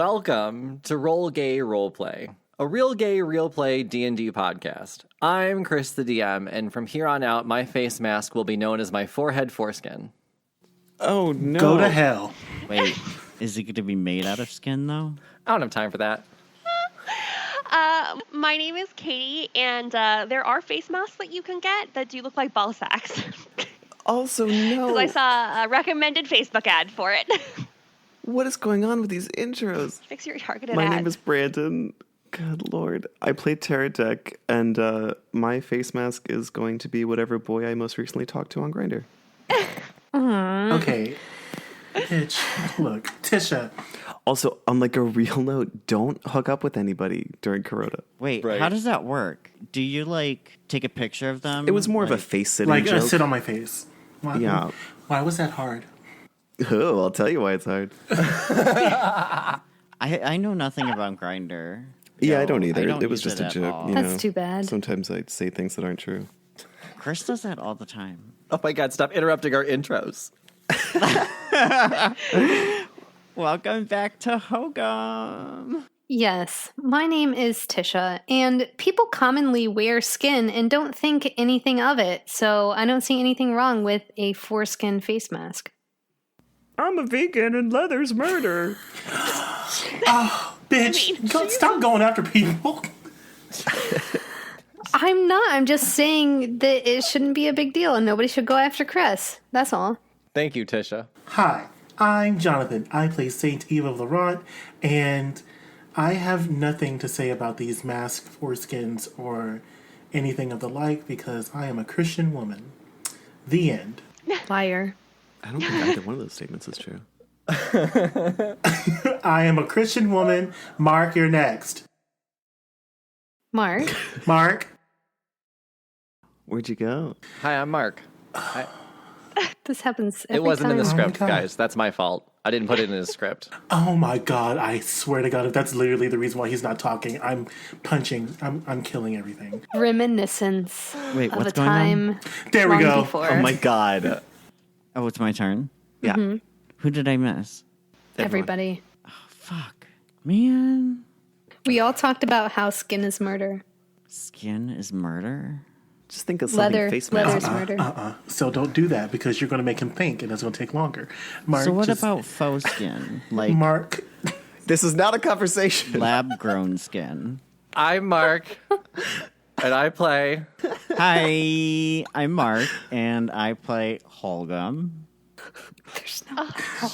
welcome to Roll Gay Roleplay, a real gay, real play D&D podcast. I'm Chris the DM, and from here on out, my face mask will be known as my forehead foreskin. Oh, no. Go to hell. Wait, is it going to be made out of skin, though? I don't have time for that. My name is Katie, and there are face masks that you can get that do look like ball sacks. Also, no. Because I saw a recommended Facebook ad for it. What is going on with these intros? Fix your targeted My ads. name is Brandon. Good Lord. I play Terradek, and my face mask is going to be whatever boy I most recently talked to on Grindr. Okay. Bitch, look, Tisha. Also, on like a real note, don't hook up with anybody during Corona. Wait, Right. How does that work? Do you, like, take a picture of them? It was more of a Like- face sitting Like, joke. sit on my face. Why, Yeah. Why was that hard? Oh, I'll tell you why it's hard. I know nothing about Grindr. Yeah, I No, don't either. don't It was use just a at joke. all. You That's know? too bad. Sometimes I say things that aren't true. Chris does that all the time. Oh my god, stop interrupting our intros. Welcome back to Hogom. Yes, my name is Tisha, and people commonly wear skin and don't think anything of it, so I don't see anything wrong with a foreskin face mask. I'm a vegan and leather's murder. Bitch, stop going after people. I'm not. I'm just saying that it shouldn't be a big deal and nobody should go after Chris. That's all. Thank you, Tisha. Hi, I'm Jonathan. I play Saint Eve of Laurent, and I have nothing to say about these mask foreskins or anything of the like because I am a Christian woman. The end. Liar. I don't think either one of those statements is true. I am a Christian woman. Mark, you're next. Mark? Mark. Where'd you go? Hi, I'm Mark. This happens every It wasn't in the time. script, God. guys. That's my fault. I didn't put it in the script. Oh my God, I swear to God, if that's literally the reason why he's not talking, I'm punching, I'm killing everything. Reminiscence Wait, of what's a going on? time There we long go. before. Oh my God. Oh, it's my turn? Yeah. Who did I miss? Everybody. Fuck. Man. We all talked about how skin is murder. Skin is murder? Just think of something Leather. face Leather's mask. murder. So don't do that because you're going to make him think and it's going to take longer. Mark, So what just- about faux skin? Like Mark? This is not a conversation. lab-grown skin? I'm Mark, and I play... Hi, I'm Mark, and I play Hogom. There's no.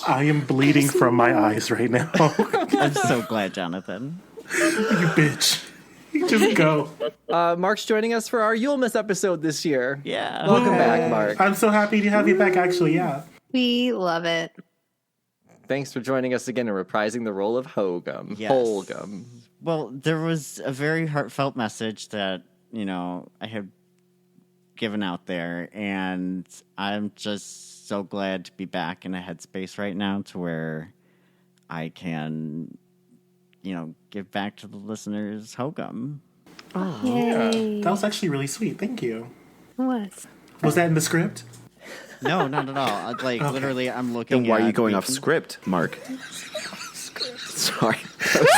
I am bleeding from my eyes right now. I'm so glad, Jonathan. You bitch. Just go. Mark's joining us for our Yulemas episode this year. Yeah. Welcome back, Mark. I'm so happy to have you back, actually, yeah. We love it. Thanks for joining us again and reprising the role of Hogom. Yes. Hogom. Well, there was a very heartfelt message that, I had given out there, and I'm just so glad to be back in a headspace right now to where I can, give back to the listeners Hogom. Yay. That was actually really sweet. Thank you. It was. Was that in the script? No, not at all. Literally, I'm looking Then why are you at going the- off script, Mark? Sorry.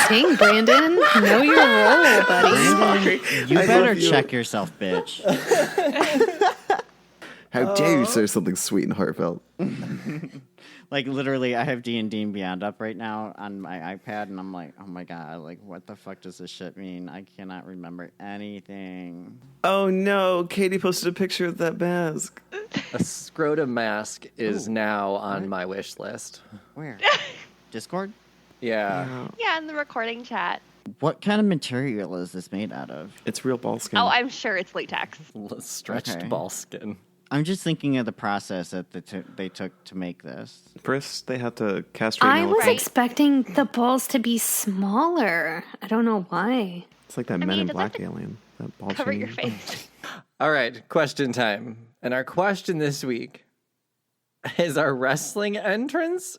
Dang, Brandon. Know your role, buddy. You I better love you. check yourself, bitch. How dare you say something sweet and heartfelt? Literally, I have D&D and Beyond up right now on my iPad, and I'm like, oh my god, what the fuck does this shit mean? I cannot remember anything. Oh no, Katie posted a picture of that mask. A scrotum mask is now on my wish list. Where? Discord? Yeah. Yeah, in the recording chat. What kind of material is this made out of? It's real ball skin. Oh, I'm sure it's latex. Stretched Okay. ball skin. I'm just thinking of the process that they took to make this. First, they had to castrate I an was elephant. expecting the balls to be smaller. I don't know why. It's like that I Men mean, in does Black that alien. That ball Cover chain. your face. All right, question time. And our question this week is our wrestling entrance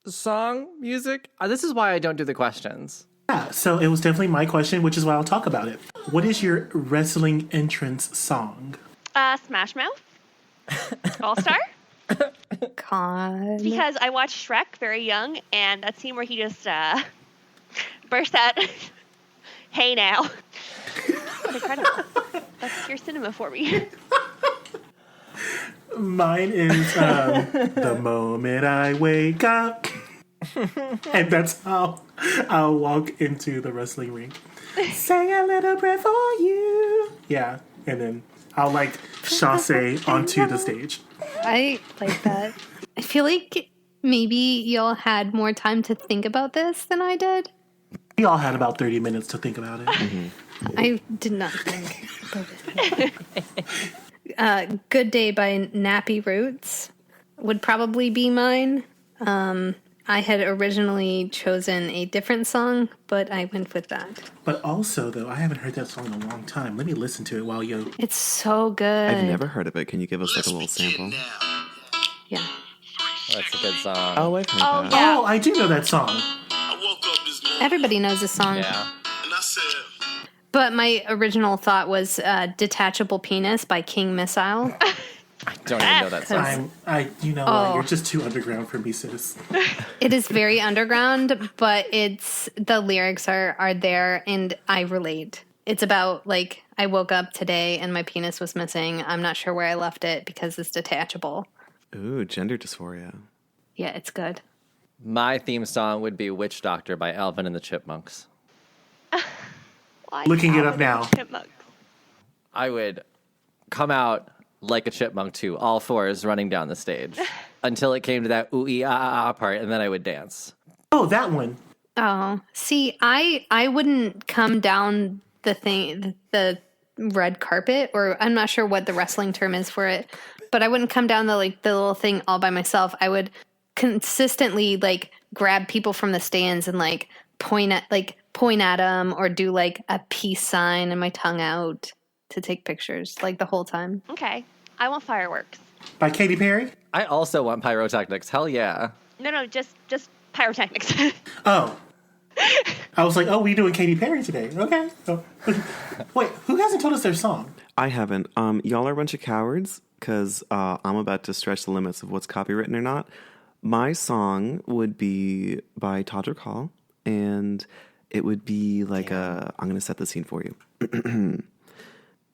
song music. This is why I don't do the questions. Yeah, so it was definitely my question, which is why I'll talk about it. What is your wrestling entrance song? Smash Mouth. All-Star. God. Because I watched Shrek very young, and that scene where he just burst out. Hey now. That's incredible. That's pure cinema for me. Mine is the moment I wake up. And that's how I'll walk into the wrestling ring. Say a little prayer for you. Yeah. And then I'll like chasse onto the stage. I like that. I feel like maybe y'all had more time to think about this than I did. We all had about 30 minutes to think about it. I did not think about it. Good Day by Nappy Roots would probably be mine. I had originally chosen a different song, but I went with that. But also, though, I haven't heard that song in a long time. Let me listen to it while you... It's so good. I've never heard of it. Can you give us like a little sample? Yeah. That's a good song. Oh, I've heard Oh, that. yeah. Oh, I do know that song. I woke up this morning Everybody knows this song. Yeah. and I said, But my original thought was Detachable Penis by King Missile. I don't even know that song. You're just too underground for me, sis. It is very underground, but the lyrics are there and I relate. It's about like I woke up today and my penis was missing. I'm not sure where I left it because it's detachable. Ooh, gender dysphoria. Yeah, it's good. My theme song would be Witch Doctor by Alvin and the Chipmunks. Why Looking it Alvin up now. and the Chipmunks? I would come out like a chipmunk too, all fours running down the stage until it came to that ooh-ee-ah-ah part, and then I would dance. Oh, that one. Oh, see, I wouldn't come down the red carpet, or I'm not sure what the wrestling term is for it, but I wouldn't come down the little thing all by myself. I would consistently like grab people from the stands and like point at them or do like a peace sign and my tongue out to take pictures like the whole time. Okay. I want fireworks. By Katy Perry? I also want pyrotechnics. Hell yeah. No, just pyrotechnics. Oh. I was like, oh, we doing Katy Perry today. Okay. Oh. Wait, who hasn't told us their song? I haven't. Y'all are a bunch of cowards because I'm about to stretch the limits of what's copywritten or not. My song would be by Todrick Hall, and it would be like I'm going to set the scene for you.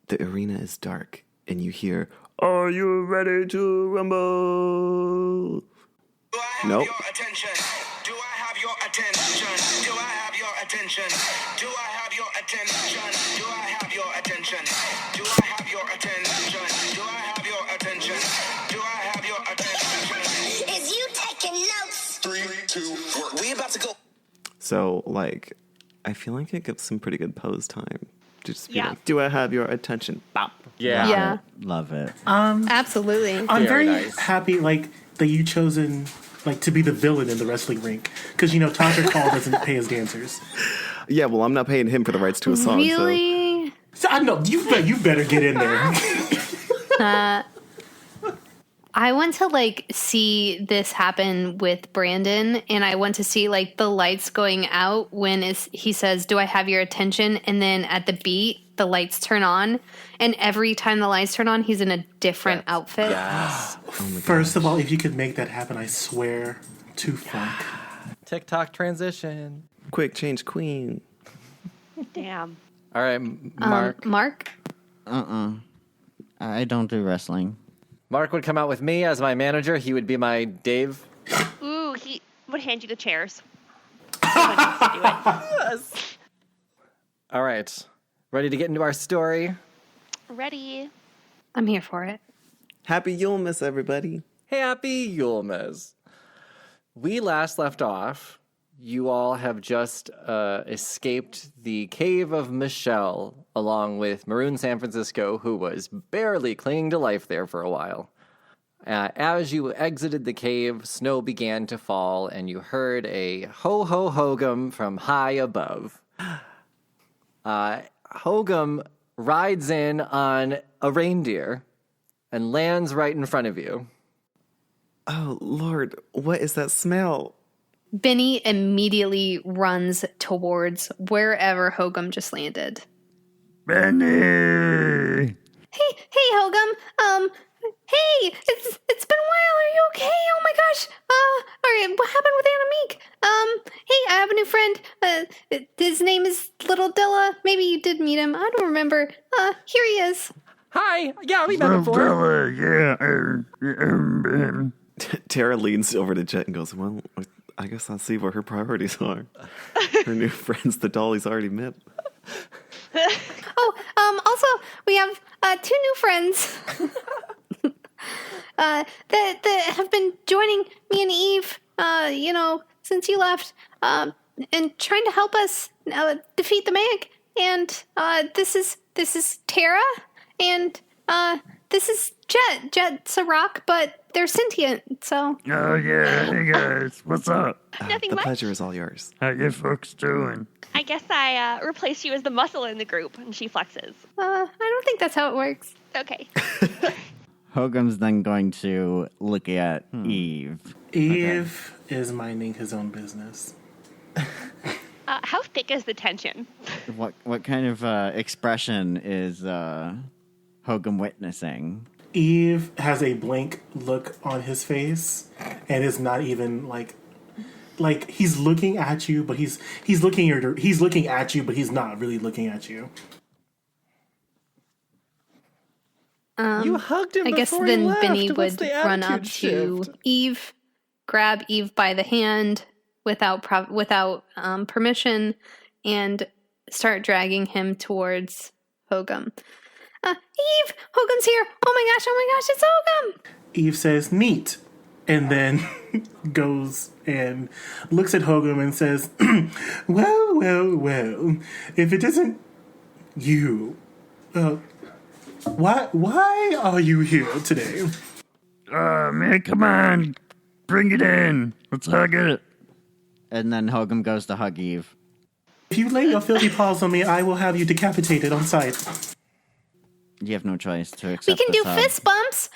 The arena is dark, and you hear, "Are you ready to rumble?" do I have Nope. your attention? Do I have your attention? Do I have your attention? Do I have your attention? Do I have your attention? Do I have your attention? Do I have your attention? Do I have your attention? Is you taking notes? 3, 2, 1. We about to go. So, like, I feel like it gives some pretty good pose time. Just be Yeah. like, "Do I have your attention?" Bop. Yeah. Yeah, Love it. absolutely. I'm Very very nice. happy, like, that you chosen, like, to be the villain in the wrestling rink. Because, Todrick Hall doesn't pay his dancers. Yeah, well, I'm not paying him for the rights to a song. Really? So, I know, you better get in there. I went to like see this happen with Brandon, and I went to see like the lights going out when he says, "Do I have your attention?" And then at the beat, the lights turn on, and every time the lights turn on, he's in a different outfit. Yes. First of all, if you could make that happen, I swear to fuck. TikTok transition. Quick change queen. Damn. All right, Mark. Mark? I don't do wrestling. Mark would come out with me as my manager. He would be my Dave. Ooh, he would hand you the chairs. Someone needs to do it. Yes. All right. Ready to get into our story? Ready. I'm here for it. Happy Yulemas, everybody. Happy Yulemas. We last left off. You all have just escaped the cave of Michelle, along with Maroon San Francisco, who was barely clinging to life there for a while. As you exited the cave, snow began to fall, and you heard a ho-ho-hogum from high above. Hogum rides in on a reindeer and lands right in front of you. Oh, Lord, what is that smell? Benny immediately runs towards wherever Hogum just landed. Benny! Hey, Hogum. Hey, it's been a while. Are you okay? Oh my gosh. All right, what happened with Anna Meek? Hey, I have a new friend. he is. Hi. Yeah, we met before. Tara leans over to Jet and goes, well, I guess I'll see what her priorities are. Her new friends, the doll he's already met. Also, we have 2 new friends that have been joining me and Eve, since you left, and trying to help us defeat the Meg. And this is Tara, and this is Jet. Jet's a rock, but they're sentient, so... Oh, yeah. Hey, guys. What's up? Nothing The much. pleasure is all yours. How you folks doing? I guess I replaced you as the muscle in the group, and she flexes. I don't think that's how it works. Okay. Hogum's then going to look at Eve. Eve is minding his own business. How thick is the tension? What kind of expression is Hogum witnessing? Eve has a blank look on his face and is not even like he's looking at you, but he's looking at you, but he's not really looking at you. You hugged him I guess before he then left. Benny What's would the run up attitude to shift? Eve, grab Eve by the hand without permission, and start dragging him towards Hogum. Eve, Hogum's here! Oh my gosh, it's Hogum! Eve says, "Neat," and then goes and looks at Hogum and says, well, if it isn't you, why are you here today?" Man, come on. Bring it in. Let's hug it. And then Hogum goes to hug Eve. "If you lay your filthy paws on me, I will have you decapitated on sight." You have no choice to accept We can do this hug. fist bumps!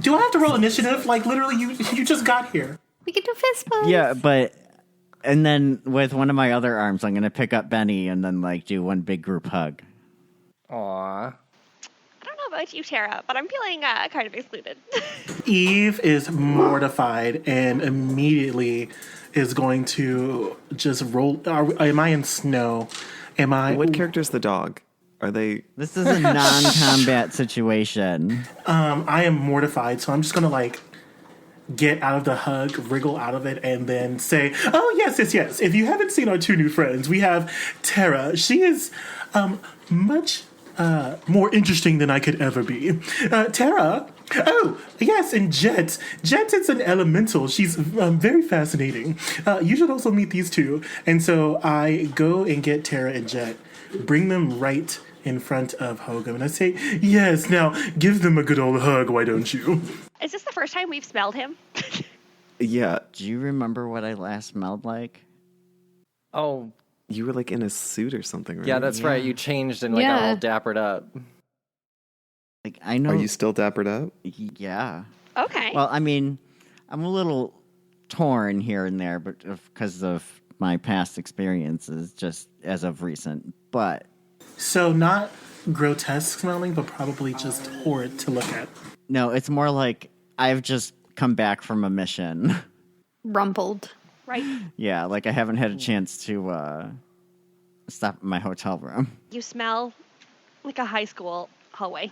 Do I have to roll initiative? Like, literally, you just got here. We can do fist bumps! Yeah, but... And then with one of my other arms, I'm going to pick up Benny and then, do one big group hug. Aw. I don't know about you, Tara, but I'm feeling kind of excluded. Eve is mortified and immediately is going to just roll. Am I in snow? Am I? What character's the dog? Are they... This is a non-combat situation. I am mortified, so I'm just gonna get out of the hug, wriggle out of it, and then say, "Oh yes. If you haven't seen our 2 new friends, we have Tara. She is much more interesting than I could ever be. Tara. Oh, yes, and Jet. Jet is an elemental. She's very fascinating. You should also meet these 2. And so I go and get Tara and Jet, bring them right in front of Hogum, and I say, "Yes, now give them a good old hug, why don't you?" Is this the first time we've smelled him? Yeah, Do you remember what I last smelled like? Oh, you were in a suit or something, right? yeah, that's right. You changed and got Yeah. all dappered up. I know... Are you still dappered up? Yeah. Okay. Well, I mean, I'm a little torn here and there, but because of my past experiences, just as of recent. But So not grotesque smelling, but probably just horrid to look at. no, it's more like I've just come back from a mission. Rumpled. right. Yeah, I haven't had a chance to stop at my hotel room. You smell like a high school hallway.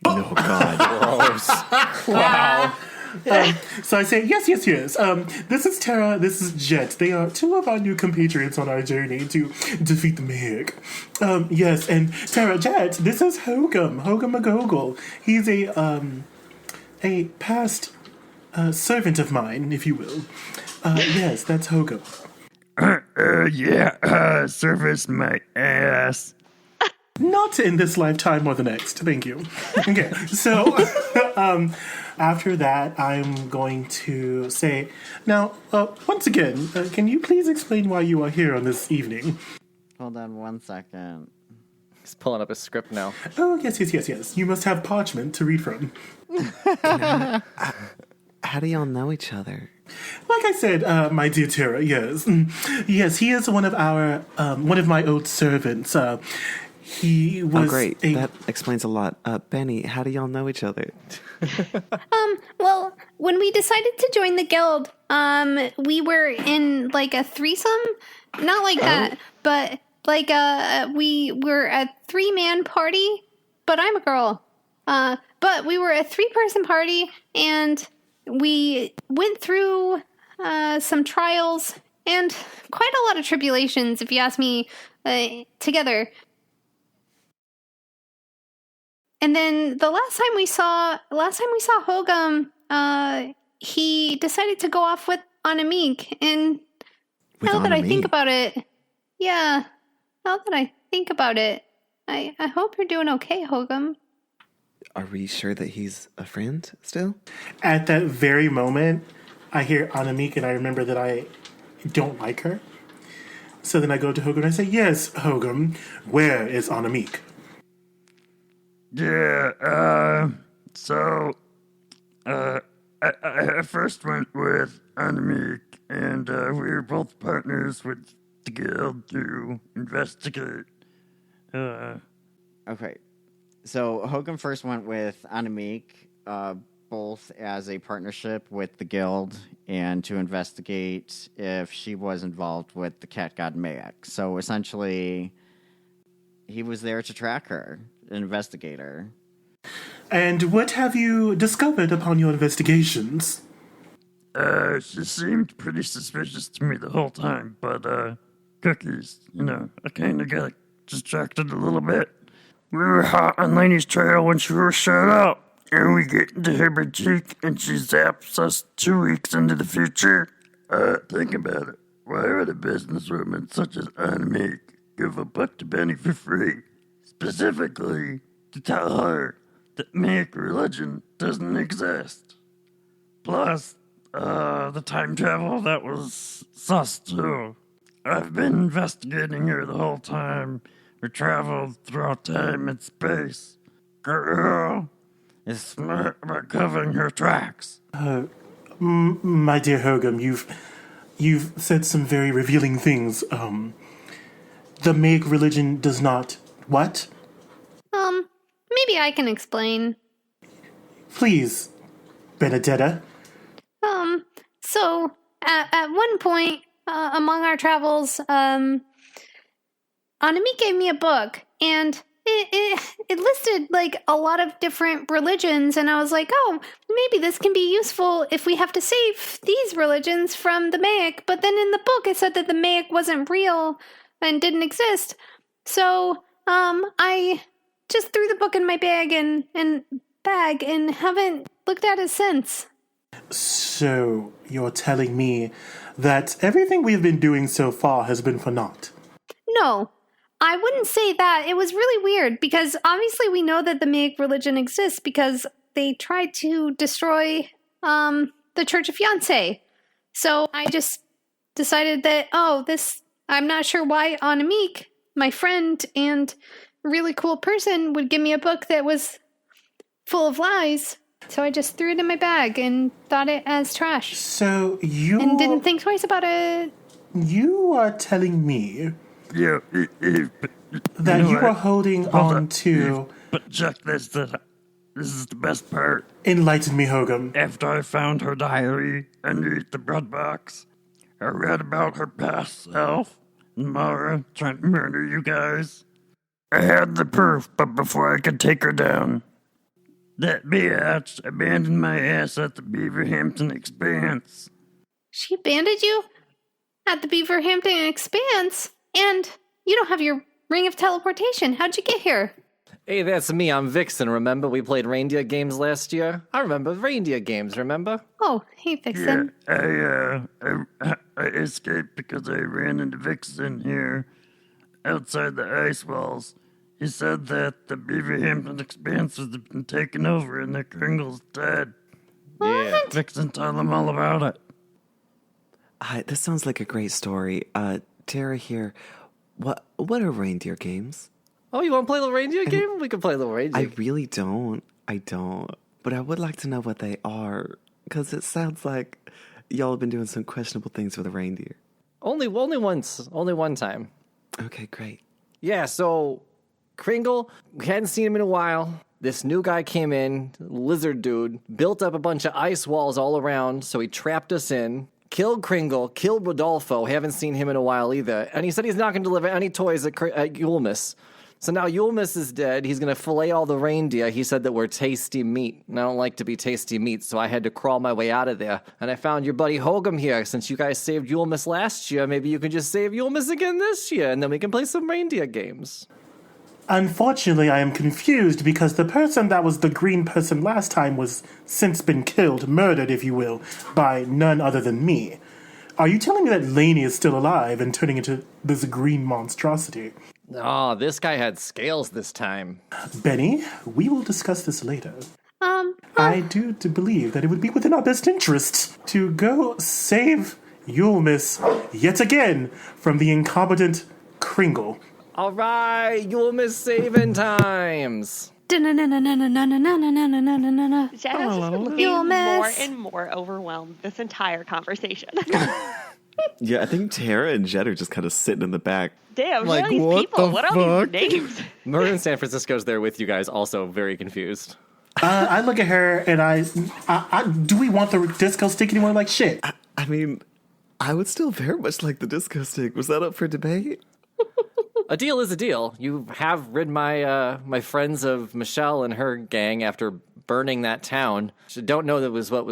Oh, God. Gross. Wow. So I say, yes. This is Tara, this is Jet. They are 2 of our new compatriots on our journey to defeat the Meg. Yes, and Tara, Jet, this is Hogum McGoggle. He's a past servant of mine, if you will. Yes, that's Hogum. Service my ass. Not in this lifetime or the next. Thank you. Okay, so after that, I'm going to say, now, once again, can you please explain why you are here on this evening? Hold on 1 second. He's pulling up his script now. Oh, yes. You must have parchment to read from. How do y'all know each other? Like I said, my dear Tara, yes. Yes, he is one of my old servants. He was Great. That explains a lot. Benny, how do y'all know each other? Well, when we decided to join the guild, we were in a threesome. Not like that, but like we were a 3-man party, but I'm a girl. But we were a 3-person party, and we went through some trials and quite a lot of tribulations, if you ask me, together. And then the last time we saw Hogom, he decided to go off with Anamik, and With now that I Anamik? think about it, yeah, now that I think about it, I hope you're doing okay, Hogom. Are we sure that he's a friend still? At that very moment, I hear Anamik, and I remember that I don't like her. So then I go to Hogum and I say, yes, Hogum, where is Anamik? Yeah, I first went with Annemiek, and we were both partners with the guild to investigate. Okay. So Hogum first went with Annemiek, both as a partnership with the guild and to investigate if she was involved with the cat god Mayak. So essentially, he was there to track her, an investigator. And what have you discovered upon your investigations? She seemed pretty suspicious to me the whole time, but, cookies, I kinda got distracted a little bit. We were hot on Lainey's trail when she first showed up, and we get into her boutique, and she zaps us 2 weeks into the future. Think about it. Why would a businesswoman such as Annemiek give a buck to Benny for free? Specifically, to tell her that Mayak religion doesn't exist. Plus, the time travel, that was sus too. I've been investigating her the whole time. We traveled throughout time and space. Girl is smart about covering her tracks. My dear Hogum, you've said some very revealing things. The Meg religion does not... What? Maybe I can explain. Please, Benedetta. So at one point among our travels, Anami gave me a book, and it listed like a lot of different religions, and I was like, oh, maybe this can be useful if we have to save these religions from the Mayak. But then in the book it said that the Mayak wasn't real and didn't exist. So I just threw the book in my bag and haven't looked at it since. So, you're telling me that everything we've been doing so far has been for naught? No, I wouldn't say that. It was really weird because obviously we know that the Mayak religion exists because they tried to destroy the Church of Fiancé. So I just decided that, I'm not sure why Anamik, my friend and really cool person, would give me a book that was full of lies. So I just threw it in my bag and thought it as trash. So you... And didn't think twice about it. You are telling me Yeah, that you are holding Hold on to... But check this, this is the best part. Enlighten me, Hogum. After I found her diary underneath the bread box, I read about her past self and Mara trying to murder you guys. I had the proof, but before I could take her down, that biatch abandoned my ass at the Beaver Hampton Expanse. She abandoned you at the Beaver Hampton Expanse, and you don't have your ring of teleportation. How'd you get here? Hey, that's me. I'm Vixen. Remember we played reindeer games last year? I remember reindeer games, remember? Oh, hey, Vixen. Yeah, I escaped because I ran into Vixen here outside the ice walls. He said that the Beaver Hampton Expanse has been taken over and that Kringle's dead. Yeah. Vixen told him all about it. This sounds like a great story. Tara here. What are reindeer games? Oh, you want to play a little reindeer game? We can play a little reindeer I game. really don't. I don't. But I would like to know what they are. Because it sounds like y'all have been doing some questionable things with a reindeer. Only once. Only one time. Okay, great. Yeah, so Kringle, we hadn't seen him in a while. This new guy came in, lizard dude, built up a bunch of ice walls all around, so he trapped us in. killed Kringle, killed Rodolfo. Haven't seen him in a while either. And he said he's not going to deliver any toys at Yulemas. So now Yulemas is dead. He's going to fillet all the reindeer. He said that we're tasty meat. And I don't like to be tasty meat, so I had to crawl my way out of there. And I found your buddy Hogom here. Since you guys saved Yulemas last year, maybe you can just save Yulemas again this year, and then we can play some reindeer games. Unfortunately, I am confused because the person that was the green person last time was since been killed, murdered, if you will, by none other than me. Are you telling me that Lainey is still alive and turning into this green monstrosity? Oh, this guy had scales this time. Benny, we will discuss this later. I do believe that it would be within our best interest to go save Yulemas yet again from the incompetent Kringle. All right, Yulemas saving times. Jazz has just been looking Yulemas. more and more overwhelmed this entire conversation. Yeah, I think Tara and Jet are just kind of sitting in the back. Damn, who Like, are these what people? the What are fuck? these names? Maroon San Francisco's there with you guys, also very confused. I look at her and I do we want the disco stick anymore? Like, shit. I mean, I would still very much like the disco stick. Was that up for debate? A deal is a deal. You have rid my my friends of Michelle and her gang after burning that town. I don't know that was what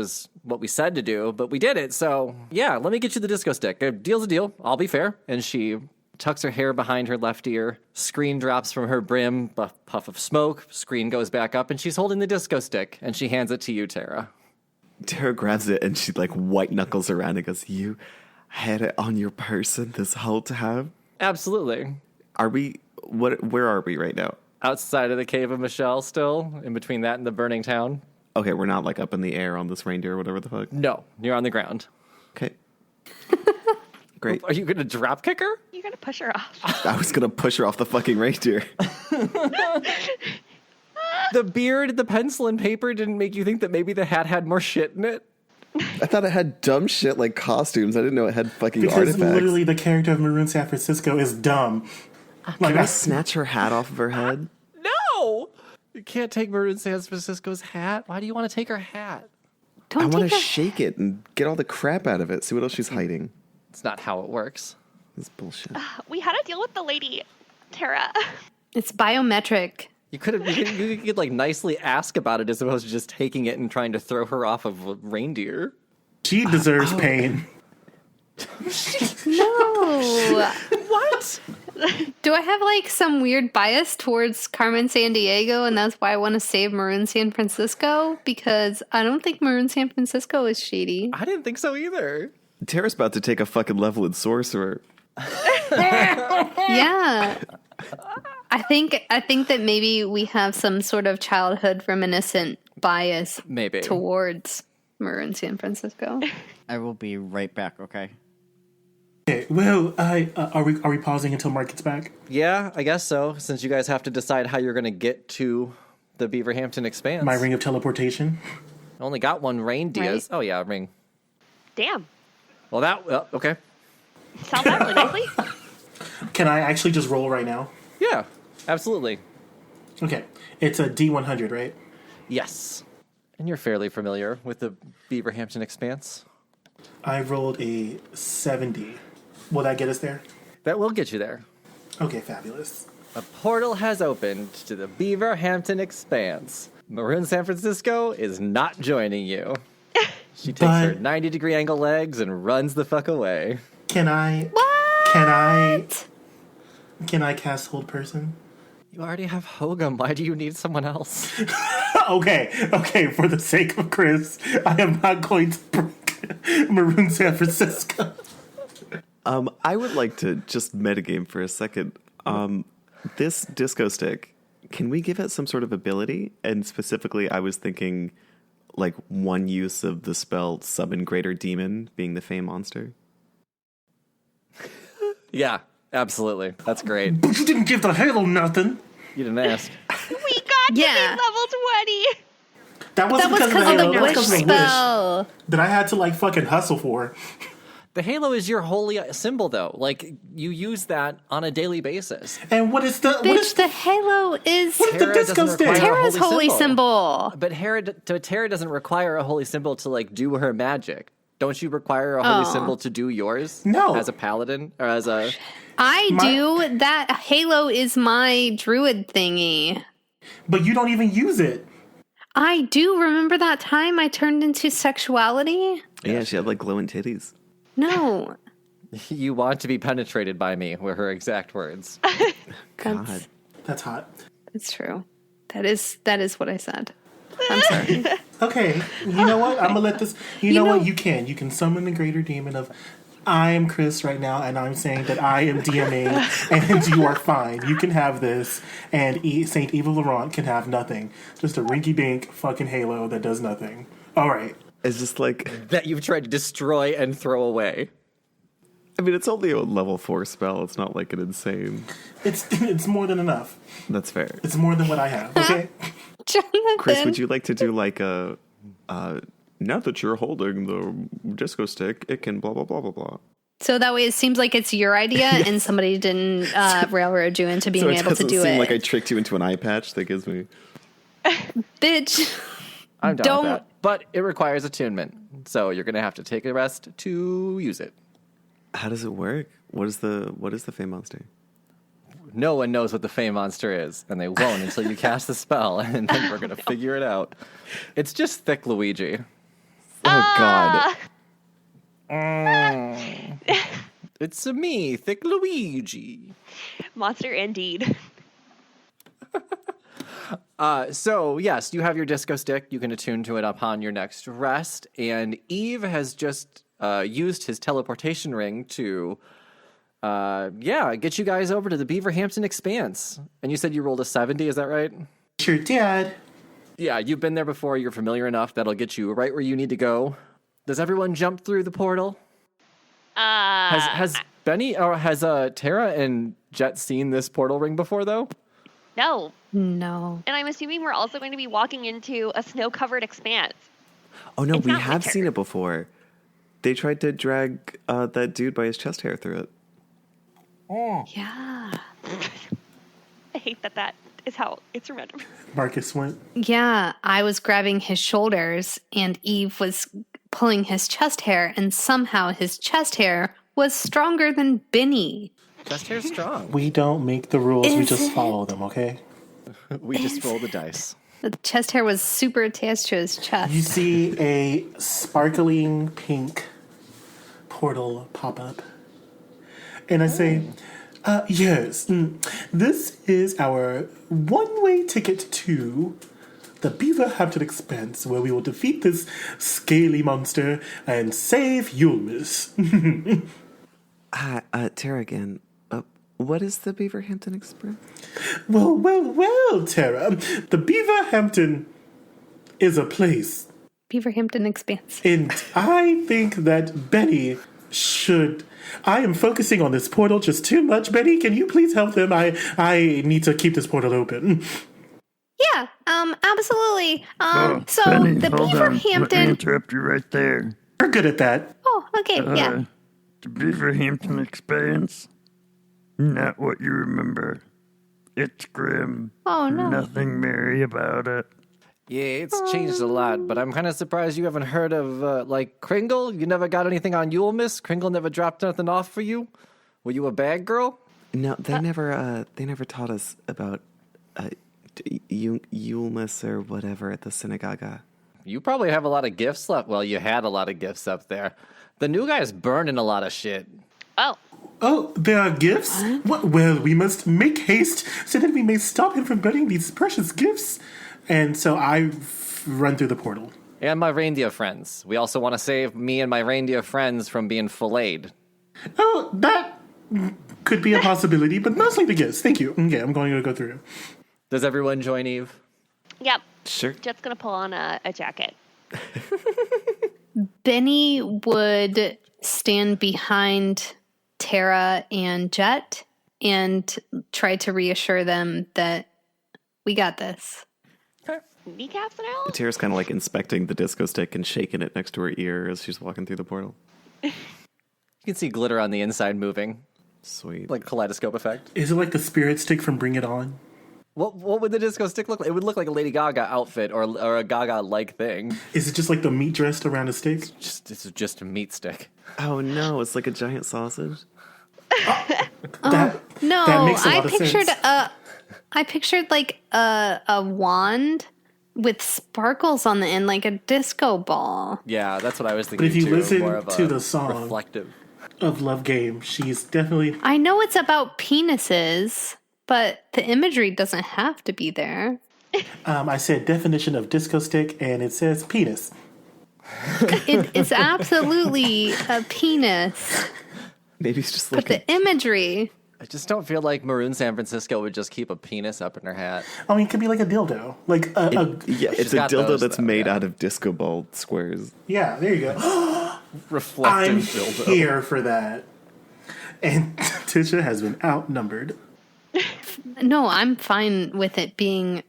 we said to do, but we did it. So yeah, let me get you the disco stick. A deal's a deal. I'll be fair. And she tucks her hair behind her left ear. Screen drops from her brim. Puff of smoke. Screen goes back up, and she's holding the disco stick. And she hands it to you, Tara. Tara grabs it and she like white knuckles around and goes, "You had it on your person this whole time?" Absolutely. Are we? Where are we right now? Outside of the cave of Michelle, still in between that and the burning town. Okay, we're not like up in the air on this reindeer or whatever the fuck. No, you're on the ground. Okay. Great. Are you going to drop kick her? You're gonna push her off. I was gonna push her off the fucking reindeer. The beard, the pencil, and paper didn't make you think that maybe the hat had more shit in it? I thought it had dumb shit like costumes. I didn't know it had fucking Because artifacts. literally the character of Maroon San Francisco is dumb. Like, Can I snatch her hat off of her head? No! You can't take Maroon San Francisco's hat. Why do you want to take her hat? I Don't want take to a shake it and get all the crap out of it. See what else she's hiding. It's not how it works. This bullshit. We had to deal with the lady, Tara. It's biometric. You could like nicely ask about it as opposed to just taking it and trying to throw her off of a reindeer. she deserves pain. No. What? Do I have like some weird bias towards Carmen San Diego and that's why I want to save Maroon San Francisco? Because I don't think Maroon San Francisco is shady. I didn't think so either. Tara's about to take a fucking level in sorcerer. Yeah. I think that maybe we have some sort of childhood reminiscent bias Maybe. towards Maroon San Francisco. I will be right back, okay? Okay, well, are we pausing until Mark gets back? Yeah, I guess so, since you guys have to decide how you're going to get to the Beaver Hampton Expanse. My ring of teleportation. I only got one reindeer. Right. Oh, yeah, ring. Damn. Well, okay. Sounds out really nicely. Can I actually just roll right now? Yeah, absolutely. Okay, it's a D100, right? Yes. And you're fairly familiar with the Beaver Hampton Expanse. I rolled a 70. Will that get us there? That will get you there. Okay, fabulous. A portal has opened to the Beaver Hampton Expanse. Maroon San Francisco is not joining you. She takes her But- 90-degree angle legs and runs the fuck away. Can I cast hold person? You already have Hogom. Why do you need someone else? Okay, for the sake of Chris, I am not going to break Maroon San Francisco. I would like to just metagame for a second. This disco stick, can we give it some sort of ability? And specifically, I was thinking like one use of the spell Summon Greater Demon being the Fey monster. Yeah, absolutely. That's great. But you didn't give the Halo nothing. You didn't ask. We got to Yeah. be level 20. That wasn't That was because of the because of Halo. the That was wish because of the spell. wish that I had to like fucking hustle for. The halo is your holy symbol, though. Like, you use that on a daily basis. And what is the Bitch, the halo is what is the Tara disco doesn't stick? require- Tara's holy holy symbol. symbol. But Tara doesn't require a holy symbol to, like, do her magic. Don't you require a holy symbol to do yours? No. As a paladin or as a... I do. That halo is my druid thingy. But you don't even use it. I do. Remember that time I turned into sexuality? Yeah, she had like glowing titties. No. You want to be penetrated by me, were her exact words. God. That's hot. That's true. That is what I said. I'm sorry. Okay, you know what? I'm gonna let this. You know what? You can summon the greater demon of. I am Chris right now, and I'm saying that I am DMing, and you are fine. You can have this, and Saint Evil Laurent can have nothing. Just a rinky-dink fucking halo that does nothing. All right. It's just like... That you've tried to destroy and throw away. I mean, it's only a level 4 spell. It's not like an insane... It's more than enough. That's fair. It's more than what I have, okay? Jonathan. Chris, would you like to do like a... now that you're holding the disco stick, it can blah, blah, blah, blah, blah. So that way it seems like it's your idea and somebody didn't railroad you into being able to do it. So it doesn't seem like I tricked you into an eye patch that gives me... Bitch. I'm down with that. But it requires attunement, so you're going to have to take a rest to use it. How does it work? What is the Fey Monster? No one knows what the Fey Monster is, and they won't until you cast the spell, and then we're going to figure it out. It's just thick Luigi. Oh, God. It's me, thick Luigi. Monster indeed. So, yes, you have your disco stick. You can attune to it upon your next rest, and Eve has just used his teleportation ring to... get you guys over to the Beaver Hampton Expanse. And you said you rolled a 70, is that right? Sure did. Yeah, you've been there before. You're familiar enough. That'll get you right where you need to go. Does everyone jump through the portal? Has Benny or has Tara and Jet seen this portal ring before, though? No. No. And I'm assuming we're also going to be walking into a snow-covered expanse. Oh, no, It's we not have winter. seen it before. They tried to drag that dude by his chest hair through it. Yeah. I hate that is how it's remembered. Marcus went. Yeah. I was grabbing his shoulders and Eve was pulling his chest hair, and somehow his chest hair was stronger than Benny. Chest hair's strong. We don't make the rules. We Is just it? follow them, okay? We just roll the dice. The chest hair was super attached to his chest. You see a sparkling pink portal pop up. And I say, yes, this is our one-way ticket to the Beaver Hampton Expanse, where we will defeat this scaly monster and save Yulemas. Tara again. What is the Beaver Hampton Express? Well, Tara. The Beaver Hampton is a place. Beaver Hampton Expanse. And I think that Betty should... I am focusing on this portal just too much. Betty, can you please help them? I need to keep this portal open. Yeah, absolutely. So Benny, the hold Beaver on. Let me Hampton. interrupt you right there. You're good at that. Oh, okay, yeah. The Beaver Hampton Expanse, not what you remember. It's grim. Oh no. Nothing merry about it. Yeah, it's changed a lot, but I'm kind of surprised you haven't heard of, Kringle? You never got anything on Yulemas? Kringle never dropped nothing off for you? Were you a bad girl? No, they never taught us about Yulemas or whatever at the synagogue. You probably have a lot of gifts left. Well, you had a lot of gifts up there. The new guy's burning a lot of shit. Oh, Oh, there are gifts? What? Well, we must make haste so that we may stop him from burning these precious gifts. And so I run through the portal. And my reindeer friends. We also want to save me and my reindeer friends from being filleted. Oh, that could be a possibility, but mostly the gifts. Thank you. Okay, I'm going to go through. Does everyone join Eve? yep. Sure. Jet's going to pull on a jacket. Benny would stand behind Tara and Jet and try to reassure them that we got this. Kneecaps it out? Tara's kind of like inspecting the disco stick and shaking it next to her ear as she's walking through the portal. You can see glitter on the inside moving, Sweet. like kaleidoscope effect. Is it like the spirit stick from Bring It On? What would the disco stick look like? It would look like a Lady Gaga outfit or a Gaga-like thing. Is it just like the meat dressed around a stick? This is just a meat stick. Oh no, it's like a giant sausage. That makes a lot of sense. I pictured like a wand with sparkles on the end, like a disco ball. Yeah, that's what I was But thinking if you too. listen More of to a the song reflective. of Love Game, she's definitely. I know it's about penises, but the imagery doesn't have to be there. I said definition of disco stick, and it says penis. It's absolutely a penis, Maybe it's just but like the imagery. I just don't feel like Maroon San Francisco would just keep a penis up in her hat. I mean, it could be like a dildo. Like yeah, it's a got dildo those, that's though, made yeah. out of disco ball squares. yeah, there you go. Reflective I'm dildo. here for that. And Tisha has been outnumbered. No, I'm fine with it being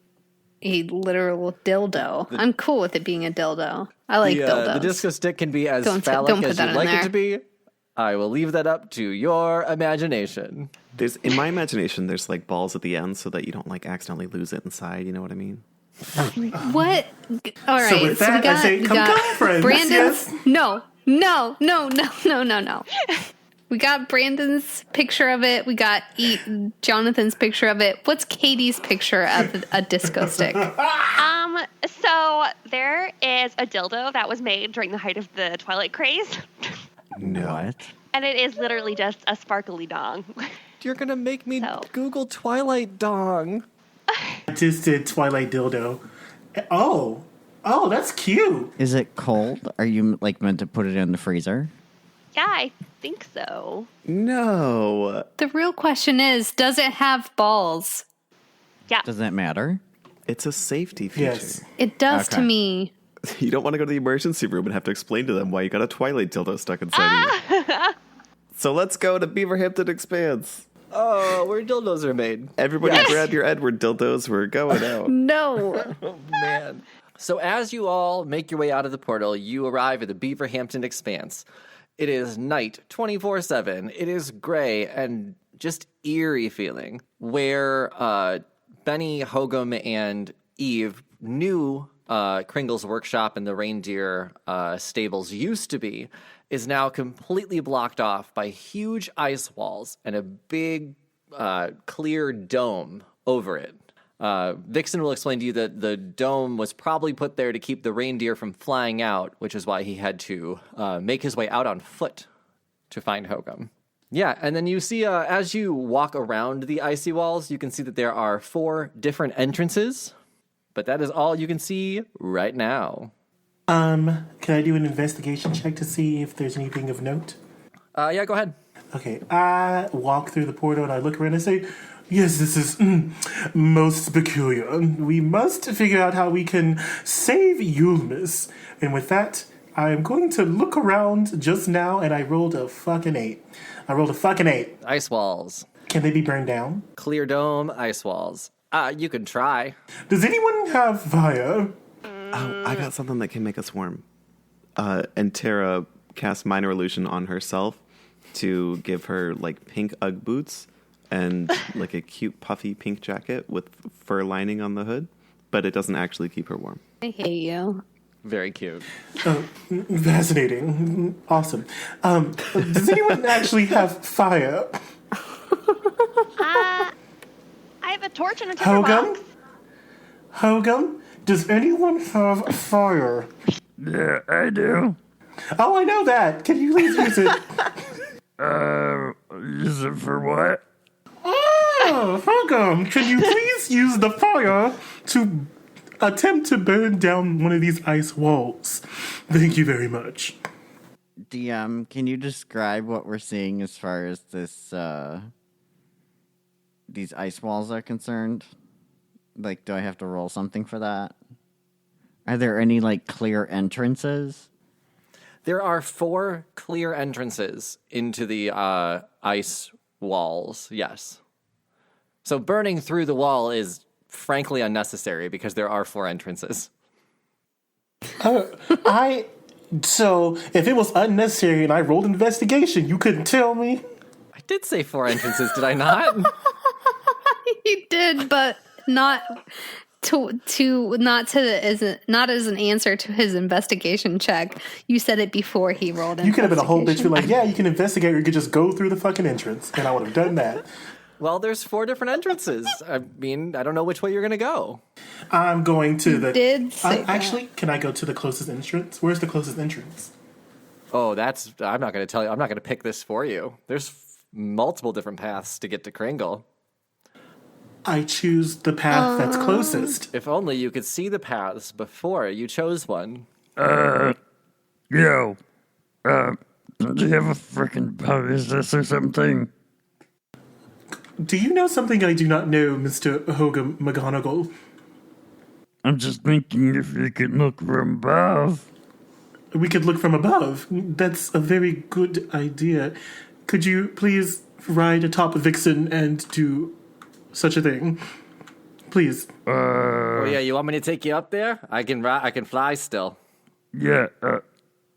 a literal dildo. I'm cool with it being a dildo. I like dildos. The disco stick can be as Don't phallic put as that you'd in like it there. to be. I will leave that up to your imagination. There's in my imagination, there's like balls at the end so that you don't like accidentally lose it inside. You know what I mean? What? All right. So with that, I say, come, friends. Brandon's. Yes. No. We got Brandon's picture of it. We got Jonathan's picture of it. What's Katie's picture of a disco stick? So there is a dildo that was made during the height of the Twilight craze, No. What? and it is literally just a sparkly dong. You're going to make me So. Google Twilight Dong. I just did Twilight dildo. Oh, that's cute. Is it cold? Are you like meant to put it in the freezer? Yeah, I think so. No. The real question is, does it have balls? Yeah. Does that matter? It's a safety feature. Yes. It does to Okay. me. You don't want to go to the emergency room and have to explain to them why you got a Twilight dildo stuck inside you. So let's go to Beaver Hampton Expanse. Oh, where dildos are made. Everybody grab your Edward dildos. We're going out. No. Oh, man. So as you all make your way out of the portal, you arrive at the Beaver Hampton Expanse. It is night 24/7. It is gray and just eerie feeling, where Benny, Hogom, and Eve knew Kringle's workshop and the reindeer stables used to be, is now completely blocked off by huge ice walls and a big clear dome over it. Vixen will explain to you that the dome was probably put there to keep the reindeer from flying out, which is why he had to make his way out on foot to find Hogom. Yeah, and then you see, as you walk around the icy walls, you can see that there are 4 different entrances, but that is all you can see right now. Can I do an investigation check to see if there's anything of note? Yeah, go ahead. Okay, I walk through the portal and I look around and say, yes, this is most peculiar. We must figure out how we can save Yulemas. And with that, I am going to look around just now, and I rolled a fucking 8. Ice walls. Can they be burned down? Clear dome, ice walls. You can try. Does anyone have fire? Oh, I got something that can make us warm. And Tara cast Minor Illusion on herself to give her like pink Ugg boots and like a cute puffy pink jacket with fur lining on the hood, but it doesn't actually keep her warm. I hate you. Very cute. Fascinating. Awesome. Does anyone actually have fire? I have a torch and a tinderbox. Hogum? Does anyone have fire? Yeah, I do. Oh, I know that. Can you please use it? Use it for what? Oh, Hogum, can you please use the fire to attempt to burn down one of these ice walls? Thank you very much. DM, can you describe what we're seeing as far as this these ice walls are concerned? Like, do I have to roll something for that? Are there any like clear entrances? There are 4 clear entrances into the ice walls, yes. So burning through the wall is frankly unnecessary because there are 4 entrances. So, if it was unnecessary and I rolled investigation, you couldn't tell me? I did say 4 entrances, did I not? You did, but not not as an answer to his investigation check. You said it before he rolled. You could have been a whole bitch be like, yeah, you can investigate, or you could just go through the fucking entrance, and I would have done that. Well, there's 4 different entrances. I mean, I don't know which way you're going to go. I'm going to the... Did say that. Actually, can I go to the closest entrance? Where's the closest entrance? Oh, I'm not going to tell you. I'm not going to pick this for you. There's multiple different paths to get to Kringle. I choose the path that's closest. If only you could see the paths before you chose one. Do you have a freaking this or something? Do you know something I do not know, Mr. Hogom McGonagall? I'm just thinking if you could look from above. We could look from above. That's a very good idea. Could you please ride atop Vixen and do such a thing? Please. Oh yeah, you want me to take you up there? I can fly still. Yeah,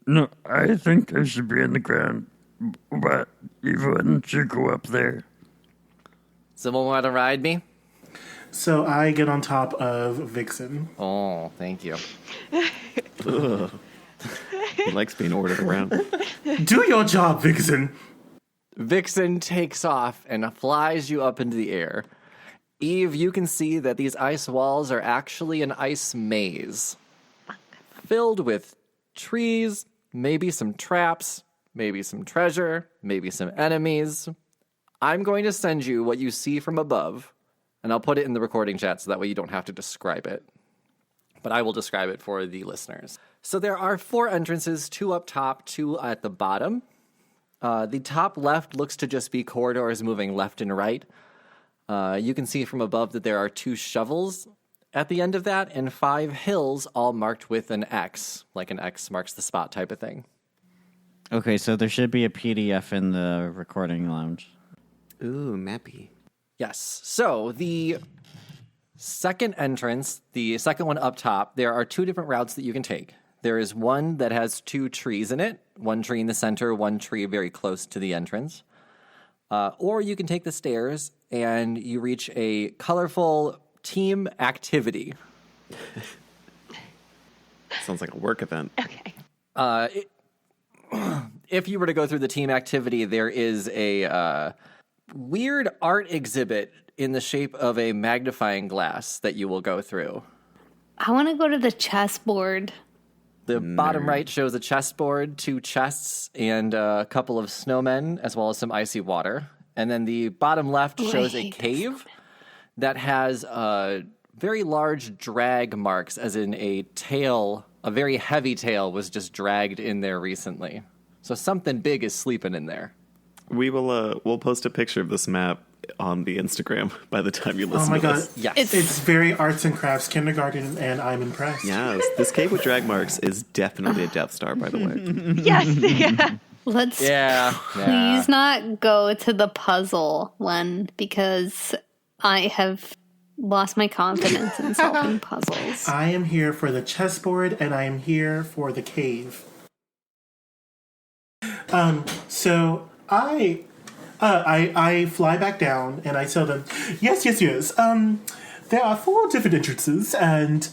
no, I think I should be on the ground. But Eva, why don't you go up there? Someone want to ride me? So I get on top of Vixen. Oh, thank you. He likes being ordered around. Do your job, Vixen. Vixen takes off and flies you up into the air. Eve, you can see that these ice walls are actually an ice maze. Filled with trees, maybe some traps, maybe some treasure, maybe some enemies. I'm going to send you what you see from above, and I'll put it in the recording chat so that way you don't have to describe it. But I will describe it for the listeners. So there are 4 entrances, 2 up top, 2 at the bottom. The top left looks to just be corridors moving left and right. You can see from above that there are 2 shovels at the end of that, and 5 hills all marked with an X, like an X marks the spot type of thing. Okay, so there should be a PDF in the recording lounge. Ooh, mappy. Yes. So the second entrance, the second one up top, there are 2 different routes that you can take. There is one that has 2 trees in it, 1 tree in the center, 1 tree very close to the entrance. Or you can take the stairs and you reach a colorful team activity. Sounds like a work event. Okay. If you were to go through the team activity, there is a weird art exhibit in the shape of a magnifying glass that you will go through. I want to go to the chessboard. The bottom right shows a chessboard, 2 chests, and a couple of snowmen, as well as some icy water. And then the bottom left shows a cave that has very large drag marks, as in a tail, a very heavy tail was just dragged in there recently. So something big is sleeping in there. We will we'll post a picture of this map on the Instagram by the time you Oh listen my to god. this. Yes. It's very arts and crafts kindergarten, and I'm impressed. Yes, this cave with drag marks is definitely a Death Star, by the way. Yes. Yeah. Let's please not go to the puzzle one, because I have lost my confidence in solving puzzles. I am here for the chessboard, and I am here for the cave. So I fly back down, and I tell them, yes. There are 4 different entrances, and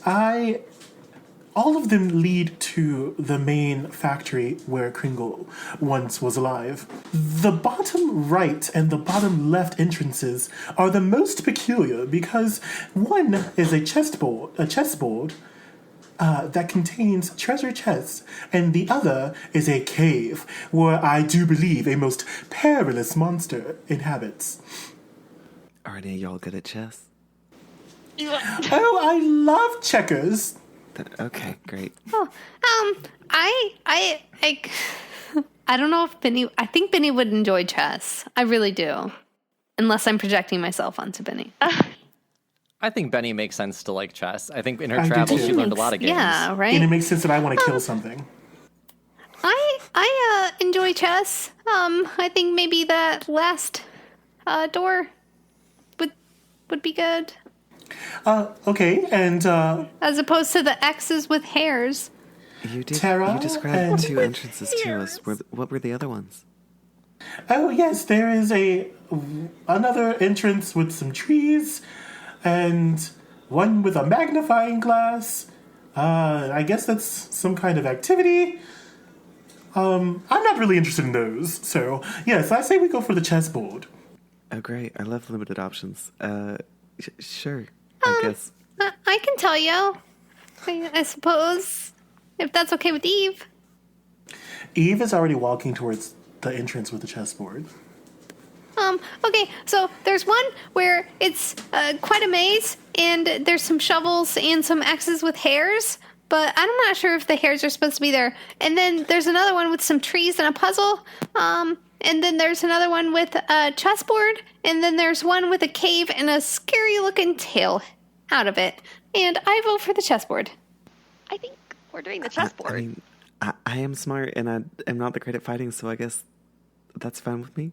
all of them lead to the main factory where Kringle once was alive. The bottom right and the bottom left entrances are the most peculiar because one is a chessboard that contains treasure chests, and the other is a cave where I do believe a most perilous monster inhabits. Are any of y'all good at chess? Oh, I love checkers. Okay, great. I don't know if Benny. I think Benny would enjoy chess. I really do, unless I'm projecting myself onto Benny. I think Benny makes sense to like chess. I think in her I do travels too. she learned a lot of games. Yeah, right. And it makes sense that I want to kill something. I enjoy chess. I think maybe that last door would be good, Okay, and as opposed to the X's with hairs. You Tara described and- 2 entrances to us. What were the other ones? oh yes, there is another entrance with some trees, and one with a magnifying glass. I guess that's some kind of activity. I'm not really interested in those. So, yes, I say we go for the chessboard. Oh, great. I love limited options. Sure, I guess. I can tell you. I suppose. If that's okay with Eve. Eve is already walking towards the entrance with the chessboard. Okay, so there's one where it's quite a maze, and there's some shovels and some X's with hairs, but I'm not sure if the hairs are supposed to be there. And then there's another one with some trees and a puzzle, and then there's another one with a chessboard, and then there's one with a cave and a scary-looking tail out of it. And I vote for the chessboard. I think we're doing the chessboard. I mean, I am smart, and I am not that great at fighting, so I guess that's fine with me.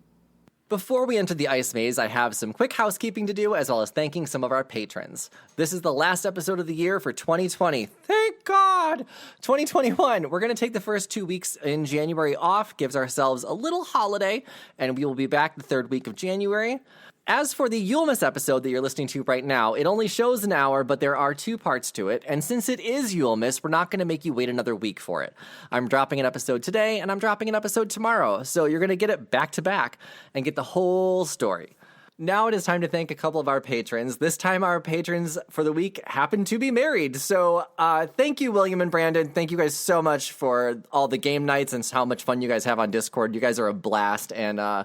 Before we enter the ice maze, I have some quick housekeeping to do, as well as thanking some of our patrons. This is the last episode of the year for 2020. Thank God! 2021, we're going to take the first 2 weeks in January off, gives ourselves a little holiday, and we will be back the third week of January. As for the Yulemas episode that you're listening to right now, it only shows an hour, but there are 2 parts to it, and since it is Yulemas, we're not going to make you wait another week for it. I'm dropping an episode today, and I'm dropping an episode tomorrow, so you're going to get it back to back and get the whole story. Now it is time to thank a couple of our patrons. This time our patrons for the week happen to be married, so thank you, William and Brandon. Thank you guys so much for all the game nights and how much fun you guys have on Discord. You guys are a blast, and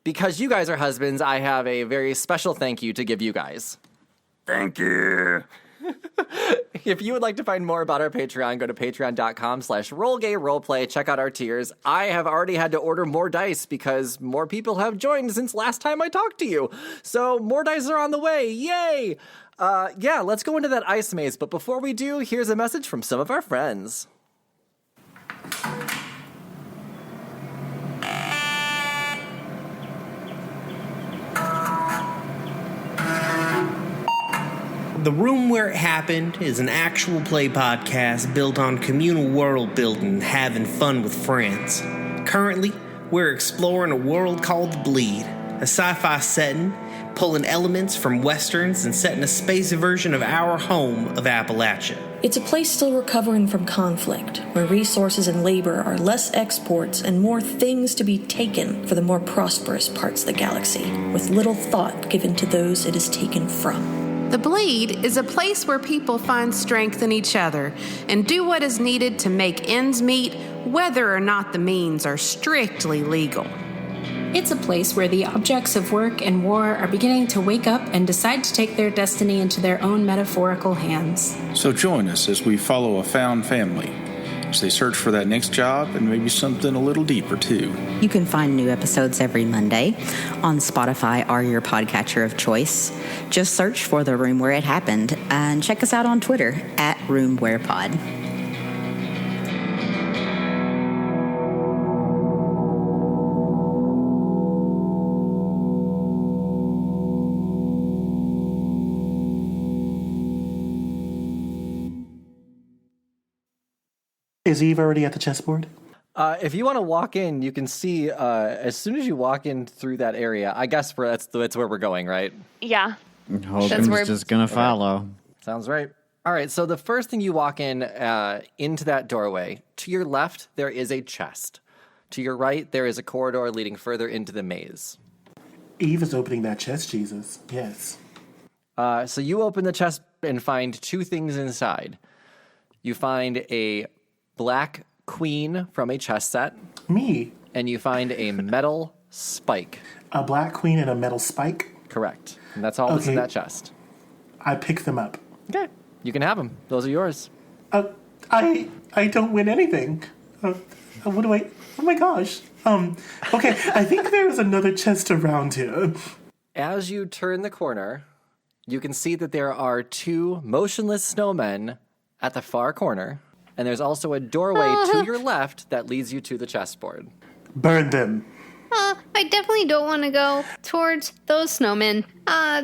because you guys are husbands, I have a very special thank you to give you guys. Thank you. If you would like to find more about our Patreon, go to patreon.com/rollgayroleplay. Check out our tiers. I have already had to order more dice because more people have joined since last time I talked to you. So more dice are on the way. Yay! Yeah, let's go into that ice maze. But before we do, here's a message from some of our friends. The Room Where It Happened is an actual play podcast built on communal world building and having fun with friends. Currently, we're exploring a world called The Bleed, a sci-fi setting, pulling elements from westerns and setting a space version of our home of Appalachia. It's a place still recovering from conflict, where resources and labor are less exports and more things to be taken for the more prosperous parts of the galaxy, with little thought given to those it is taken from. The Bleed is a place where people find strength in each other and do what is needed to make ends meet, whether or not the means are strictly legal. It's a place where the objects of work and war are beginning to wake up and decide to take their destiny into their own metaphorical hands. So join us as we follow a found family as they search for that next job and maybe something a little deeper, too. You can find new episodes every Monday on Spotify or your podcatcher of choice. Just search for The Room Where It Happened and check us out on Twitter @RoomWherePod. Is Eve already at the chessboard? If you want to walk in, you can see as soon as you walk in through that area. I guess that's where we're going, right? Yeah. Hogom's just gonna follow. Sounds right. All right. So the first thing you walk in into that doorway, to your left there is a chest. To your right there is a corridor leading further into the maze. Eve is opening that chest, Jesus. Yes. So you open the chest and find 2 things inside. You find a black queen from a chess set. Me. And you find a metal spike. A black queen and a metal spike? Correct. And that's all that's in that chest. I pick them up. Okay. You can have them. Those are yours. I don't win anything. What do I... Oh my gosh. Okay, I think there's another chest around here. As you turn the corner, you can see that there are 2 motionless snowmen at the far corner. And there's also a doorway to your left that leads you to the chessboard. Burn them. I definitely don't want to go towards those snowmen.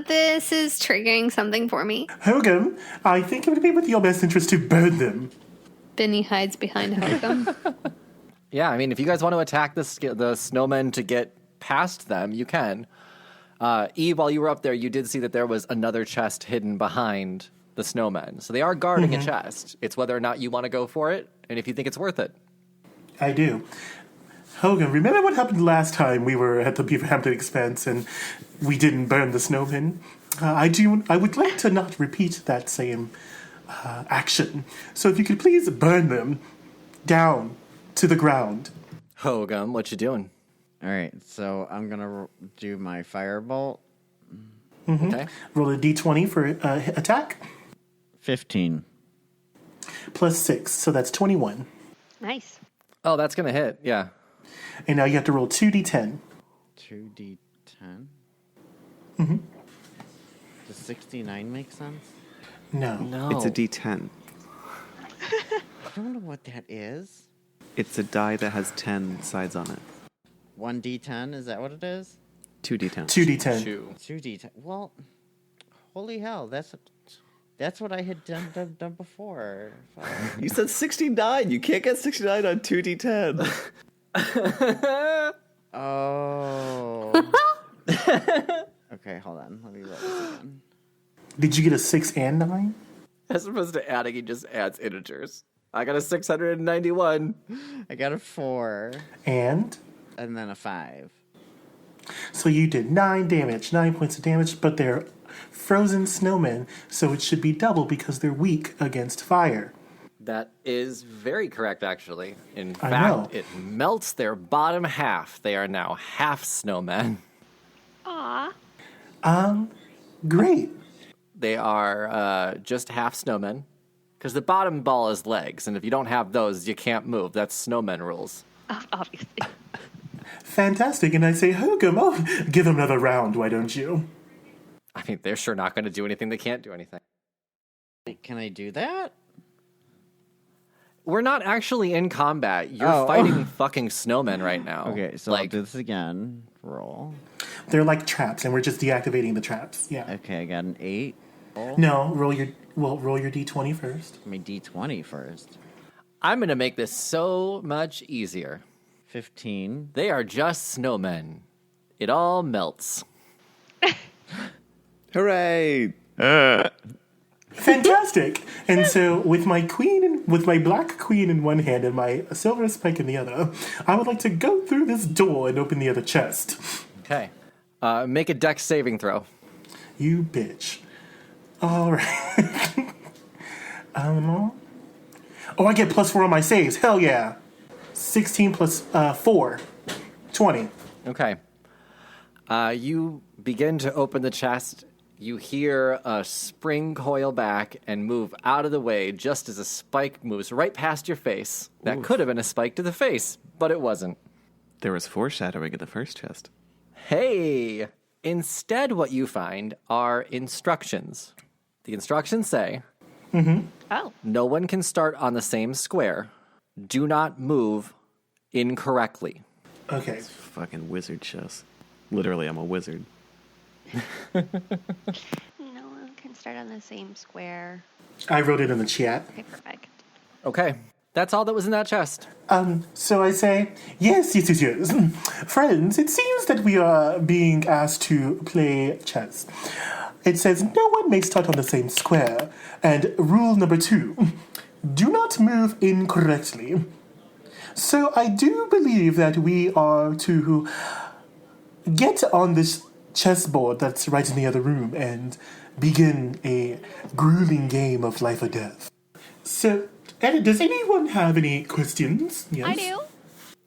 This is triggering something for me. Hogom, I think it would be with your best interest to burn them. Benny hides behind Hogom. Yeah, I mean, if you guys want to attack the snowmen to get past them, you can. Eve, while you were up there, you did see that there was another chest hidden behind the snowmen. So they are guarding a chest. It's whether or not you want to go for it, and if you think it's worth it. I do. Hogom, remember what happened last time we were at the Beaver Hampton Expanse and we didn't burn the snowmen? I would like to not repeat that same action. So if you could please burn them down to the ground. Hogum, what you doing? All right, so I'm going to do my firebolt. Okay. Roll a d20 for attack. 15. Plus 6, so that's 21. Nice. Oh, that's going to hit, yeah. And now you have to roll 2d10. 2d10? Mm-hmm. Does 69 make sense? No. It's a D10. I don't know what that is. It's a die that has 10 sides on it. 1d10, is that what it is? 2d10. 2d10. 2d10. Well, holy hell, that's what I had done before. You said 69. You can't get 69 on 2d10. Oh. Okay, hold on. Let me roll this again. Did you get a 6 and 9? As opposed to adding, he just adds integers. I got a 691. I got a 4. And then a 5. So you did 9 damage, 9 points of damage, but they're frozen snowmen, so it should be double because they're weak against fire. That is very correct, actually. In I fact, know. it melts their bottom half. They are now half snowmen. Aw. Great. They are just half snowmen. Because the bottom ball is legs, and if you don't have those, you can't move. That's snowmen rules. Obviously. Fantastic. And I say, Hogum, give them another round, why don't you? I mean, they're sure not going to do anything. They can't do anything. Can I do that? We're not actually in combat. You're fighting fucking snowmen right now. Okay, so I'll do this again. Roll. They're like traps, and we're just deactivating the traps. Yeah. Okay, I got an 8. No, roll your d20 first. My d20 first. I'm going to make this so much easier. 15. They are just snowmen. It all melts. Hooray! Fantastic. And so with my black queen in one hand and my silver spike in the other, I would like to go through this door and open the other chest. Okay. Make a dex saving throw. You bitch. All right. I get +4 on my saves. Hell yeah. 16 plus 4. 20. Okay. You begin to open the chest. You hear a spring coil back and move out of the way just as a spike moves right past your face. That could have been a spike to the face, but it wasn't. There was foreshadowing in the first chest. Hey! Instead, what you find are instructions. The instructions say, Oh. no one can start on the same square. Do not move incorrectly. Okay. Fucking wizard chess. Literally, I'm a wizard. No one can start on the same square. I wrote it in the chat. Okay, perfect. Okay, that's all that was in that chest. So I say, yes. Friends, it seems that we are being asked to play chess. It says no one may start on the same square. And rule number 2, do not move incorrectly. So I do believe that we are to get on this chessboard that's right in the other room and begin a grueling game of life or death. So, does anyone have any questions? Yes? I do.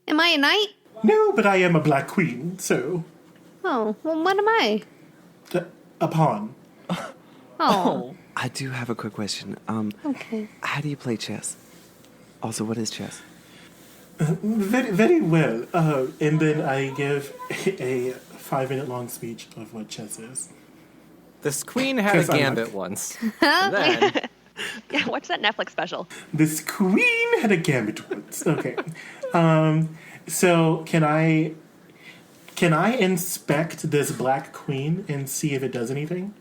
Am I a knight? No, but I am a black queen, so... Oh, well, what am I? A pawn. Oh. I do have a quick question. Okay. How do you play chess? Also, what is chess? Very, very well. And then I give a 5-minute-long speech of what chess is. This queen had a 'Cause I'm gambit once. And then, Yeah, watch that Netflix special. This queen had a gambit once. Okay. So can I inspect this black queen and see if it does anything?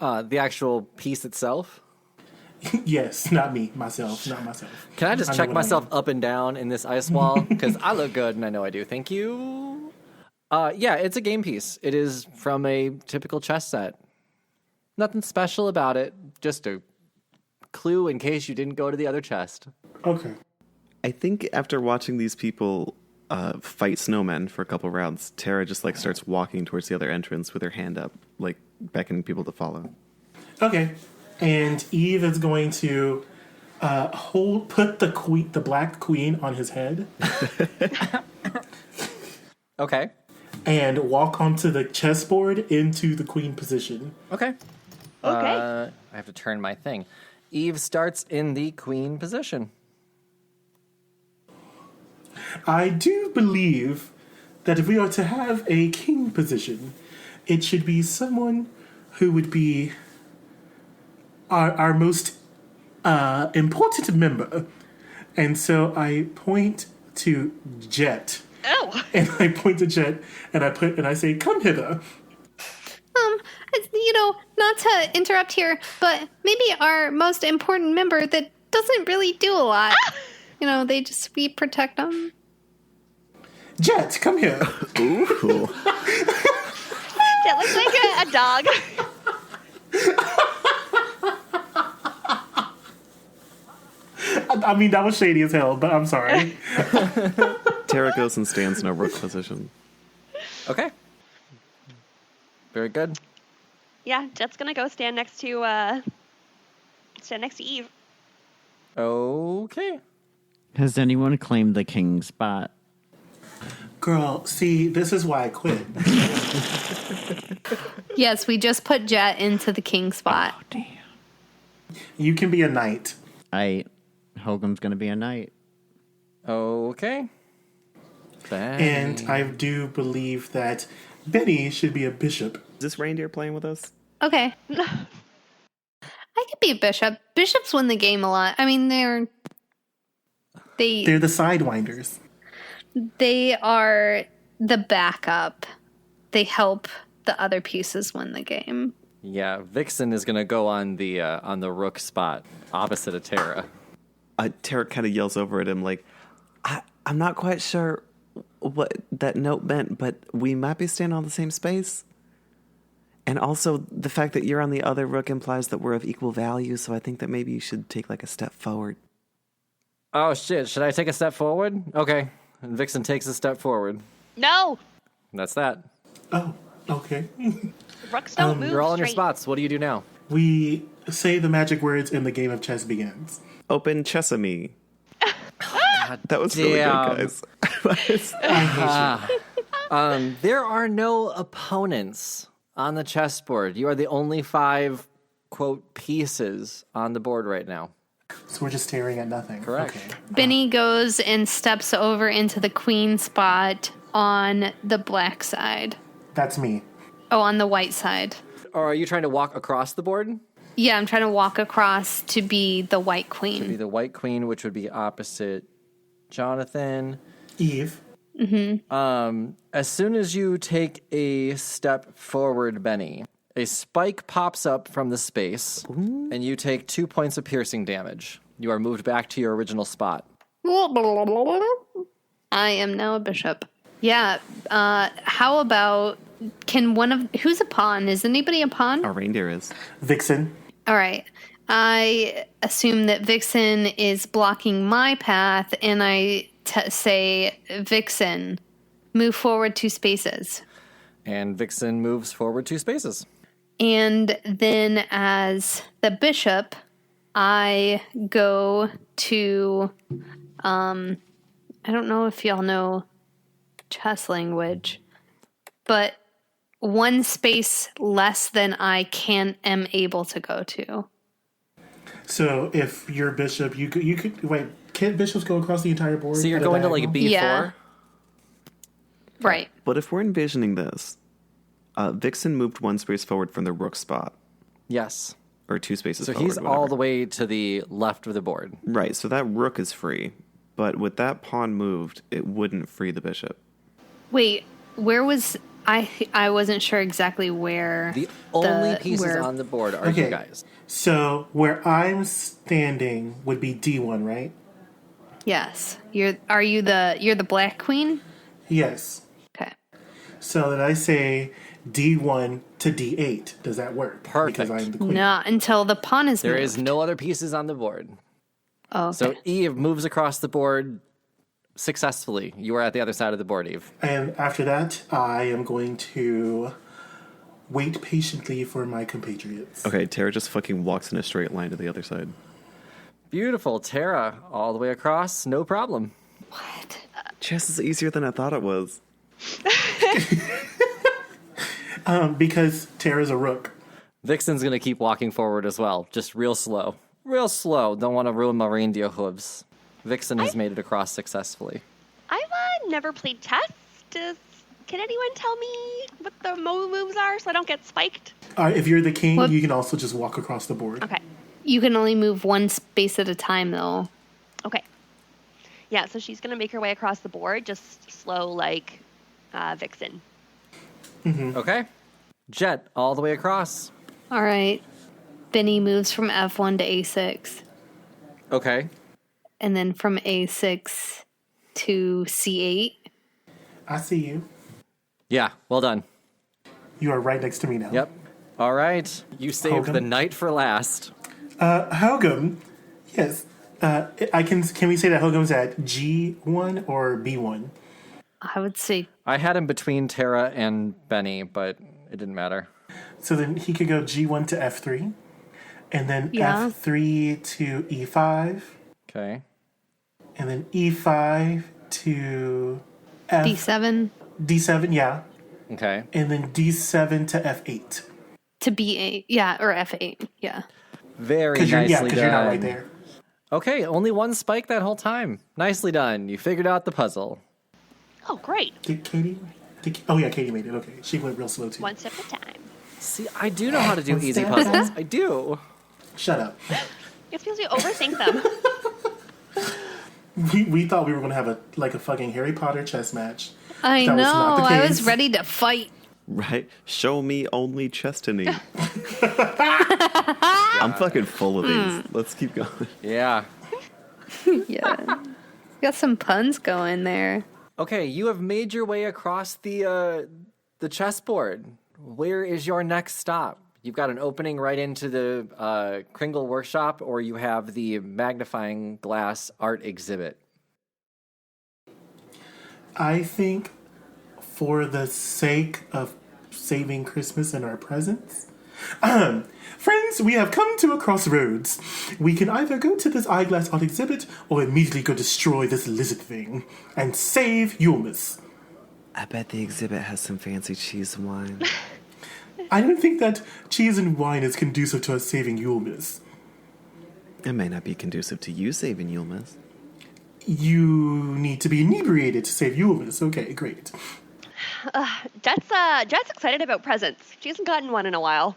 the actual piece itself. Yes, not me, myself, not myself. Can I just I know check what I myself up and down in this ice wall? Because I look good and I know I do. Thank you. Yeah, it's a game piece. It is from a typical chess set. Nothing special about it. Just a clue in case you didn't go to the other chest. Okay. I think after watching these people fight snowmen for a couple rounds, Tara just like starts walking towards the other entrance with her hand up, like beckoning people to follow. Okay. And Eve is going to put the black queen on his head. Okay. And walk onto the chessboard into the queen position. Okay. I have to turn my thing. Eve starts in the queen position. I do believe that if we are to have a king position, it should be someone who would be our most important member. And so I point to Jet. Oh. And I point to Jet and I say, come hither. Not to interrupt here, but maybe our most important member that doesn't really do a lot. We protect them. Jet, come here. Ooh. Jet looks like a dog. I mean, that was shady as hell, but I'm sorry. Tara goes and stands in a rook position. Okay. Very good. Yeah, Jet's gonna go stand next to Eve. Okay. Has anyone claimed the king spot? Girl, see, this is why I quit. Yes, we just put Jet into the king spot. Oh, damn. You can be a knight. Hogom's gonna be a knight. Okay. And I do believe that Benny should be a bishop. Is this reindeer playing with us? Okay. I could be a bishop. Bishops win the game a lot. I mean, they're the sidewinders. They are the backup. They help the other pieces win the game. Yeah, Vixen is gonna go on the rook spot opposite of Tara. Tara kind of yells over at him like, I'm not quite sure what that note meant, but we might be standing on the same space. And also, the fact that you're on the other rook implies that we're of equal value, so I think that maybe you should take like a step forward. Oh shit, should I take a step forward? Okay. And Vixen takes a step forward. No. That's that. Oh, okay. Rooks don't move. You're all in your straight. spots. What do you do now? We say the magic words and the game of chess begins. Open Chessamy. God that was really damn. good, guys. There are no opponents on the chessboard. You are the only 5, quote, pieces on the board right now. So we're just staring at nothing. Correct. Okay. Benny goes and steps over into the queen spot on the black side. That's me. Oh, on the white side. Or are you trying to walk across the board? Yeah, I'm trying to walk across to be the white queen. To be the white queen, which would be opposite Jonathan. Eve. Mm-hmm. As soon as you take a step forward, Benny, a spike pops up from the space, and you take 2 points of piercing damage. You are moved back to your original spot. I am now a bishop. Yeah. How about who's a pawn? Is anybody a pawn? Our reindeer is. Vixen. All right. I assume that Vixen is blocking my path, and I say, Vixen, move forward 2 spaces. And Vixen moves forward 2 spaces. And then as the bishop, I go to, I don't know if y'all know chess language, but 1 space less than I am able to go to. So if you're bishop, you could wait. Can't bishops go across the entire board? So you're going to like B4? Yeah. Right. But if we're envisioning this, Vixen moved 1 space forward from the rook spot. Yes. Or 2 spaces So forward. he's all the way to the left of the board. Right, so that rook is free. But with that pawn moved, it wouldn't free the bishop. Wait, where was I wasn't sure exactly where. The only pieces on the board are you guys. So where I'm standing would be D1, right? Yes. You're the black queen? Yes. Okay. So that I say D1 to D8. Does that work? Perfect. Because I'm the queen. Not until the pawn is There moved. is no other pieces on the board. Oh, okay. So Eve moves across the board successfully. You are at the other side of the board, Eve. And after that, I am going to wait patiently for my compatriots. Okay, Tara just fucking walks in a straight line to the other side. Beautiful. Tara, all the way across, no problem. What? Chess is easier than I thought it was. Because Tara's a rook. Vixen's going to keep walking forward as well, just real slow. Real slow. Don't want to ruin my reindeer hooves. Vixen has made it across successfully. I've never played chess. Can anyone tell me what the moves are so I don't get spiked? If you're the king, What? you can also just walk across the board. Okay. You can only move one space at a time, though. Okay. Yeah, so she's going to make her way across the board, just slow like Vixen. Okay. Jet, all the way across. All right. Benny moves from F1 to A6. Okay. And then from A6 to C8. I see you. Yeah, well done. You are right next to me now. Yep. All right. You saved Hogom. the knight for last. Hogom, yes. Can we say that Hogom's at G1 or B1? I would say I had him between Tara and Benny, but it didn't matter. So then he could go G1 to F3, and then Yeah. F3 to E5, Okay. and then E5 to F. D7 D7, yeah. Okay. And then D7 to F8. to B8. Yeah, or F8. Yeah. Very Because nicely you're not done. right there. Okay, only one spike that whole time. Nicely done. You figured out the puzzle. Oh, great. Did Katie? Oh, yeah, Katie made it. Okay. She went real slow, too. One step at a time. See, I do know how to do One easy step. puzzles. I do. Shut up. It's because you overthink them. We thought we were going to have a fucking Harry Potter chess match. I That was know. not the I was case. ready to fight. Right? Show me only Chestiny. I'm fucking full of these. Let's keep going. Yeah. Yeah. Got some puns going there. Okay, you have made your way across the chessboard. Where is your next stop? You've got an opening right into the Kringle workshop, or you have the magnifying glass art exhibit. I think for the sake of saving Christmas and our presents, friends, we have come to a crossroads. We can either go to this eyeglass art exhibit or immediately go destroy this lizard thing and save Yulemas. I bet the exhibit has some fancy cheese and wine. I don't think that cheese and wine is conducive to us saving Yulemas. It may not be conducive to you saving Yulemas. You need to be inebriated to save Yulemas. Okay, great. Jet's excited about presents. She hasn't gotten one in a while.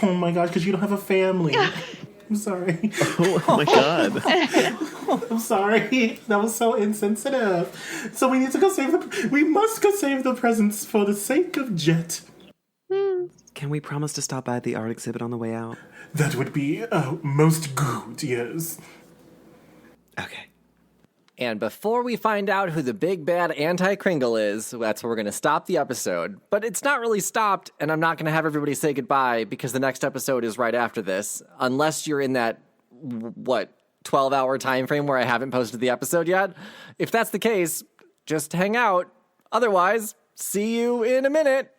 Oh my gosh, because you don't have a family. I'm sorry. Oh my god. I'm sorry. That was so insensitive. So we need to go we must go save the presents for the sake of Jet. Can we promise to stop by the art exhibit on the way out? That would be most good, yes. Okay. And before we find out who the big bad anti-Kringle is, that's where we're going to stop the episode. But it's not really stopped, and I'm not going to have everybody say goodbye because the next episode is right after this. Unless you're in that, 12-hour time frame where I haven't posted the episode yet. If that's the case, just hang out. Otherwise, see you in a minute.